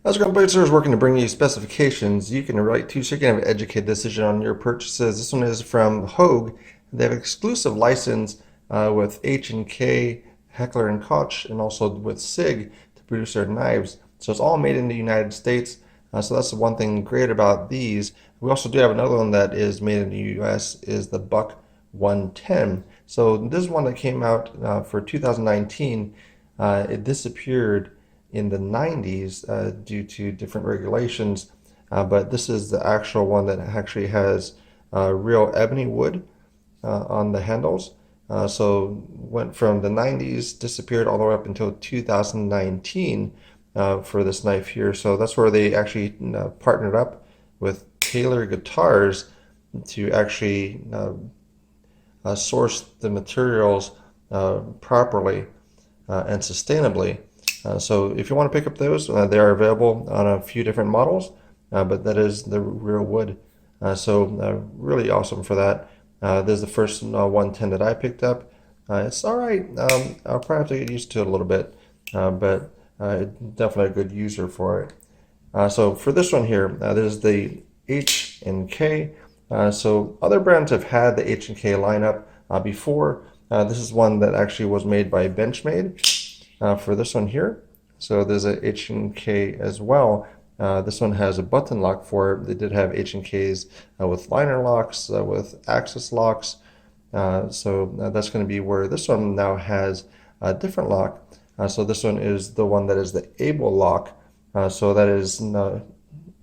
As a company is working to bring you specifications you can relate to so you can have an educated decision on your purchases. This one is from Hogue. They have an exclusive license with H&K, Heckler, and Koch, and also with SIG to produce their knives. So it's all made in the United States. So that's the one thing great about these. We also do have another one that is made in the US, is the Buck 110. So this is one that came out for 2019. It disappeared in the 90s due to different regulations, but this is the actual one that actually has real ebony wood on the handles. So went from the 90s, disappeared all the way up until 2019 for this knife here. So that's where they actually partnered up with Taylor Guitars to actually source the materials properly and sustainably. So if you want to pick up those, they are available on a few different models, but that is the real wood. So really awesome for that. This is the first 110 that I picked up. It's all right. I'll probably have to get used to it a little bit, but definitely a good user for it. So for this one here, this is the H&K. So other brands have had the H&K lineup before. This is one that actually was made by Benchmade for this one here. So there's a H&K as well. This one has a button lock for it. They did have H&Ks with liner locks, with axis locks. So that's going to be where this one now has a different lock. So this one is the one that is the able lock. So that is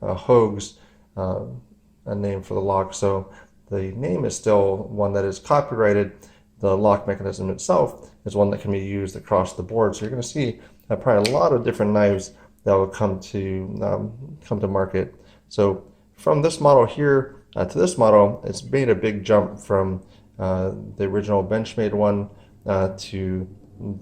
Hogue's a name for the lock. So the name is still one that is copyrighted. The lock mechanism itself is one that can be used across the board. So you're going to see probably a lot of different knives that will come to market. So from this model here to this model, it's made a big jump from the original Benchmade one to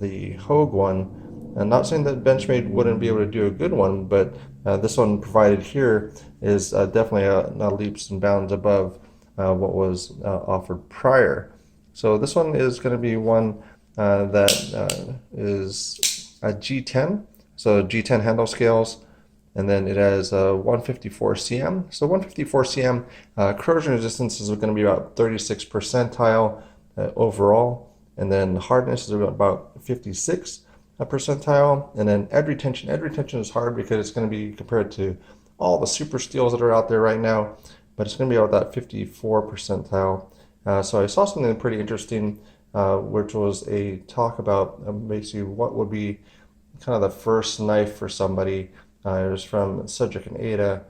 the Hogue one. I'm not saying that Benchmade wouldn't be able to do a good one, but this one provided here is definitely a leaps and bounds above what was offered prior. So this one is going to be one that is a G10, so G10 handle scales, and then it has 154 cm. So 154 cm corrosion resistance is going to be about 36 percentile overall, and then hardness is about 56 percentile, and then edge retention. Edge retention is hard because it's going to be compared to all the super steels that are out there right now, but it's going to be about that 54 percentile. So I saw something pretty interesting, which was a talk about basically what would be kind of the first knife for somebody. It was from Cedric and Ada.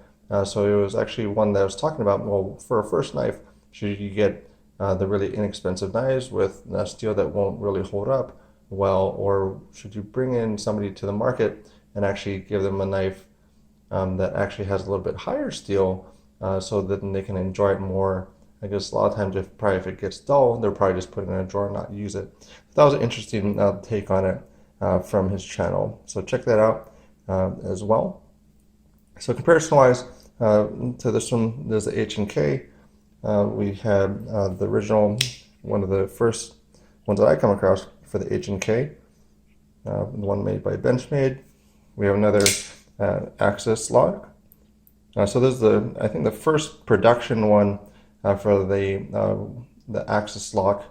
So it was actually one that I was talking about, well, for a first knife, should you get the really inexpensive knives with steel that won't really hold up well, or should you bring in somebody to the market and actually give them a knife that actually has a little bit higher steel so that they can enjoy it more. I guess a lot of times if it gets dull, they'll probably just put it in a drawer and not use it. That was an interesting take on it from his channel. So check that out as well. So comparison-wise to this one, there's the H&K. We had the original, one of the first ones that I come across for the H&K, the one made by Benchmade. We have another axis lock. So this is I think the first production one for the axis lock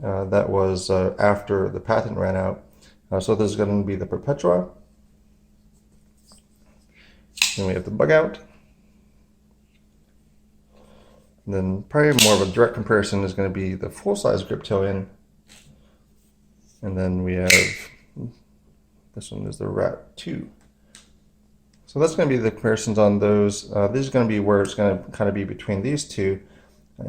that was after the patent ran out. So this is going to be the Perpetua. Then we have the bug out. And then probably more of a direct comparison is going to be the full-size Griptilian. And then we have, this one is the Rat 2. So that's going to be the comparisons on those. This is going to be where it's going to kind of be between these two,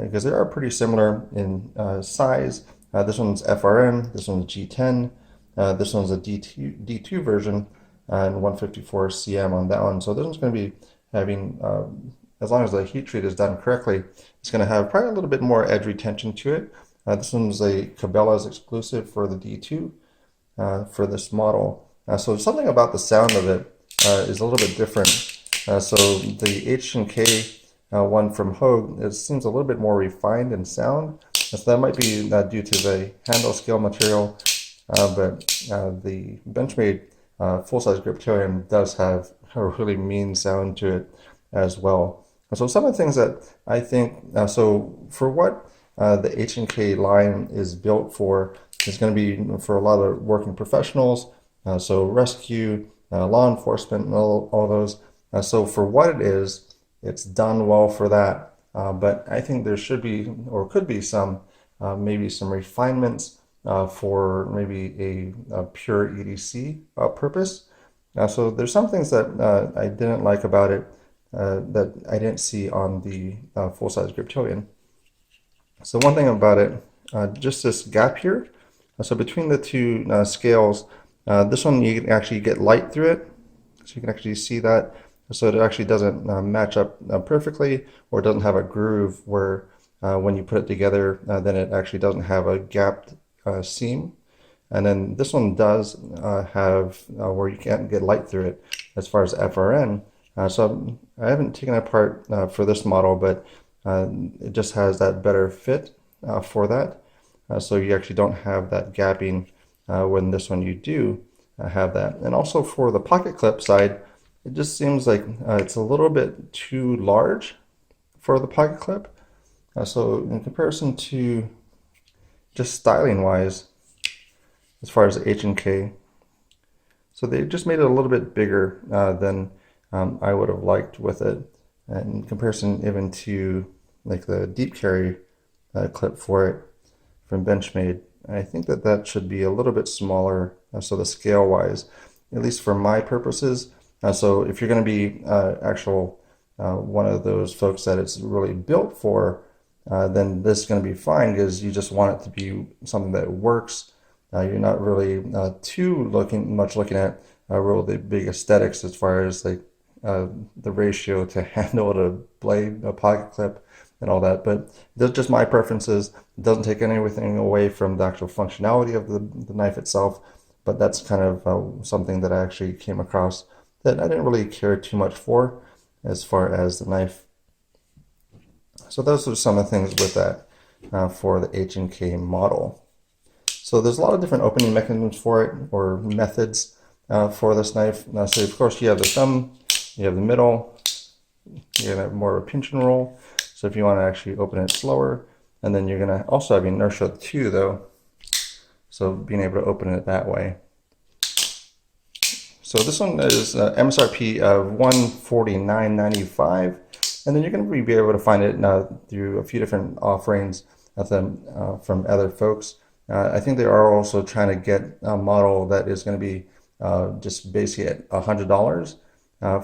because they are pretty similar in size. This one's FRM, this one's G10, this one's a D2 version, and 154 cm on that one. So this one's going to be having, as long as the heat treat is done correctly, it's going to have probably a little bit more edge retention to it. This one's a Cabela's exclusive for the D2 for this model. So something about the sound of it is a little bit different. So the H&K one from Hogue, it seems a little bit more refined in sound. So that might be due to the handle scale material, but the Benchmade full-size Griptilian does have a really mean sound to it as well. So some of the things that I think, so for what the H&K line is built for, is going to be for a lot of working professionals, so rescue, law enforcement, and all those. So for what it is, it's done well for that. But I think there should be, or could be some, maybe some refinements for maybe a pure EDC purpose. So there's some things that I didn't like about it that I didn't see on the full-size Griptilian. So one thing about it, just this gap here. So between the two scales, this one you can actually get light through it. So you can actually see that. So it actually doesn't match up perfectly, or it doesn't have a groove where when you put it together, then it actually doesn't have a gapped seam. And then this one does have where you can't get light through it as far as FRN. So I haven't taken it apart for this model, but it just has that better fit for that. So you actually don't have that gapping when this one you do have that. And also for the pocket clip side, it just seems like it's a little bit too large for the pocket clip. So in comparison to just styling wise, as far as H&K, so they just made it a little bit bigger than I would have liked with it. And in comparison even to like the deep carry clip for it from Benchmade, I think that that should be a little bit smaller, so the scale wise, at least for my purposes. So if you're going to be actual one of those folks that it's really built for, then this is going to be fine because you just want it to be something that works. You're not really too looking at really big aesthetics as far as like the ratio to handle to blade, a pocket clip, and all that. But that's just my preferences. It doesn't take anything away from the actual functionality of the knife itself, but that's kind of something that I actually came across that I didn't really care too much for as far as the knife. So those are some of the things with that for the H&K model. So there's a lot of different opening mechanisms for it, or methods for this knife. So of course you have the thumb, you have the middle, you're gonna have more of a pinch and roll. So if you want to actually open it slower, and then you're gonna also have inertia too though. So being able to open it that way. So this one is MSRP of $149.95, and then you're going to be able to find it through a few different offerings of them from other folks. I think they are also trying to get a model that is going to be just basically at $100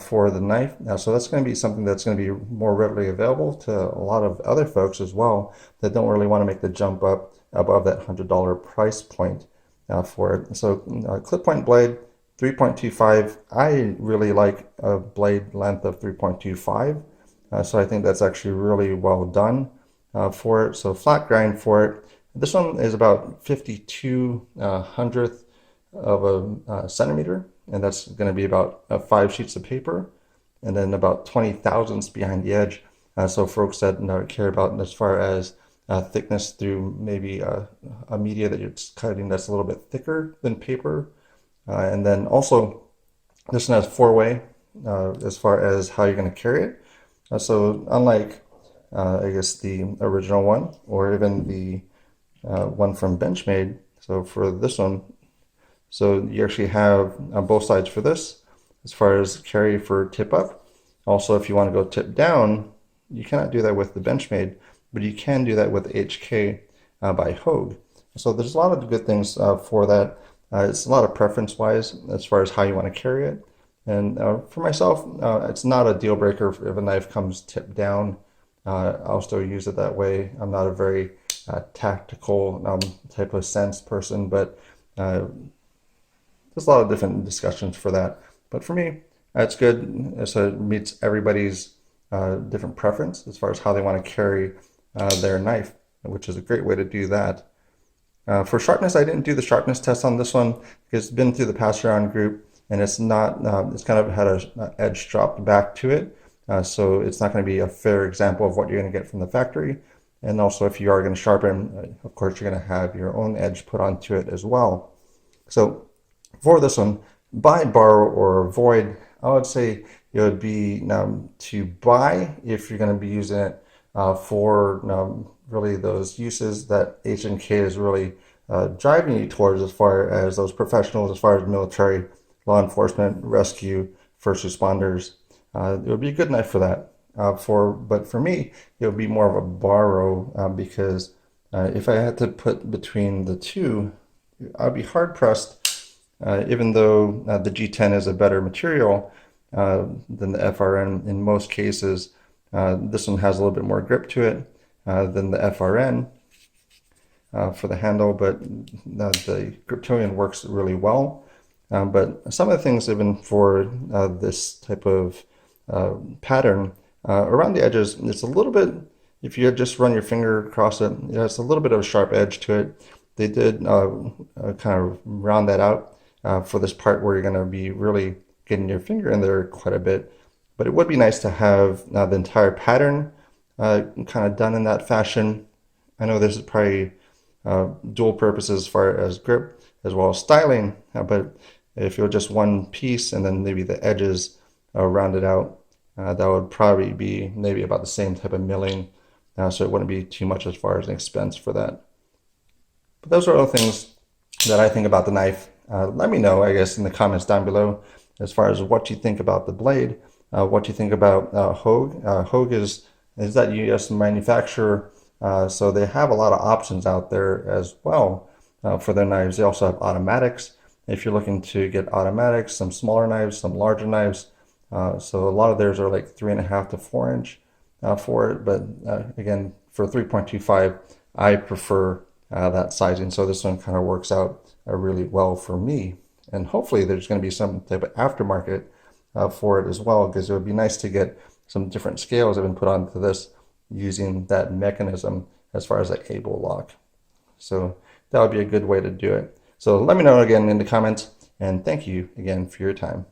for the knife. So that's going to be something that's going to be more readily available to a lot of other folks as well that don't really want to make the jump up above that $100 price point for it. So clip point blade, 3.25. I really like a blade length of 3.25. So I think that's actually really well done for it. So flat grind for it. This one is about 52 hundredth of a centimeter, and that's going to be about 5 sheets of paper, and then about 20 thousandths behind the edge. So folks that care about as far as thickness through maybe a media that you're cutting that's a little bit thicker than paper. And then also this one has 4-way as far as how you're going to carry it. So unlike I guess the original one, or even the one from Benchmade, so for this one, so you actually have both sides for this as far as carry for tip up. Also, if you want to go tip down, you cannot do that with the Benchmade, but you can do that with HK by Hogue. So there's a lot of good things for that. It's a lot of preference wise as far as how you want to carry it. And for myself, it's not a deal breaker if a knife comes tipped down. I'll still use it that way. I'm not a very tactical type of sense person, but there's a lot of different discussions for that. But for me, it's good. So it meets everybody's different preference as far as how they want to carry their knife, which is a great way to do that. For sharpness, I didn't do the sharpness test on this one because it's been through the pass around group, and it's not, it's kind of had an edge dropped back to it. So it's not going to be a fair example of what you're going to get from the factory. And also if you are going to sharpen, of course, you're going to have your own edge put onto it as well. So for this one, buy, borrow, or avoid I would say it would be to buy if you're going to be using it for really those uses that H&K is really driving you towards, as far as those professionals, as far as military, law enforcement, rescue, first responders. It would be a good knife for that. But for me, it would be more of a borrow because if I had to put between the two, I'd be hard pressed. Even though the G10 is a better material than the FRN in most cases, this one has a little bit more grip to it than the FRN for the handle, but the Griptonian works really well. But some of the things, even for this type of pattern, around the edges, it's a little bit, if you just run your finger across it, it's a little bit of a sharp edge to it. They did kind of round that out for this part where you're going to be really getting your finger in there quite a bit. But it would be nice to have the entire pattern kind of done in that fashion. I know this is probably dual purposes as far as grip as well as styling, but if it were just one piece and then maybe the edges rounded out, that would probably be maybe about the same type of milling, so it wouldn't be too much as far as an expense for that. But those are all things that I think about the knife. Let me know, I guess, in the comments down below as far as what you think about the blade, what you think about Hogue. Hogue is that US manufacturer, so they have a lot of options out there as well for their knives. They also have automatics. If you're looking to get automatics, some smaller knives, some larger knives. So a lot of theirs are like 3.5 to 4 inch for it. But again, for 3.25, I prefer that sizing. So this one kind of works out really well for me. And hopefully there's going to be some type of aftermarket for it as well, because it would be nice to get some different scales that have been put onto this using that mechanism as far as a cable lock. So that would be a good way to do it. So let me know again in the comments, and thank you again for your time.